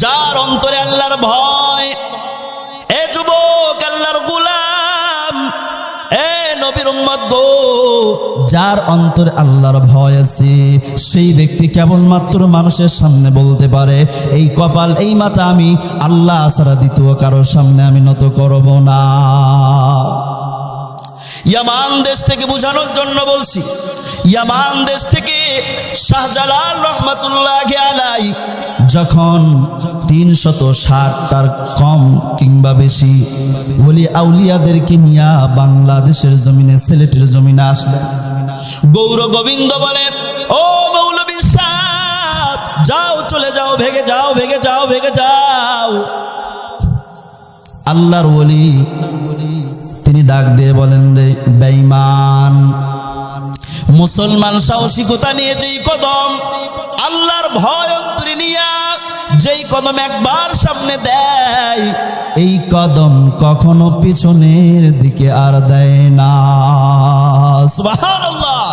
যার অন্তরে আল্লাহর ভয়, এ যুবক আল্লাহর গোলাম, এ নবীর উম্মত গো, যার অন্তরে আল্লাহর ভয় আছে সেই ব্যক্তি কেবলমাত্র মানুষের সামনে বলতে পারে, এই কপাল এই মাথা আমি আল্লাহ ছাড়া দ্বিতীয় কারোর সামনে আমি নত করব না। ইয়ামান দেশ থেকে বোঝানোর জন্য বলছি, ইয়ামান দেশ থেকে শাহজালাল রহমাতুল্লাহি আলাইহি যখন 360 তার কম কিংবা বেশি ওলি আউলিয়াদেরকে নিয়ে বাংলাদেশের জমিনে, সিলেটের জমিনে আসলেন, গৌর গোবিন্দ বলেন, ও মৌলভী সাহেব যাও, চলে যাও, ভেগে যাও, ভেগে যাও, ভেগে যাও। আল্লাহর ওলি তিনি ডাক দিয়ে বলেন, রে বেঈমান, মুসলমান সাহসিকতা নিয়ে যেই কদম, আল্লাহর ভয় অন্তরে নিয়া যেই কদম একবার সামনে দেয়, এই কদম কখনো পিছনের দিকে আর দেয় না। সুবহানাল্লাহ।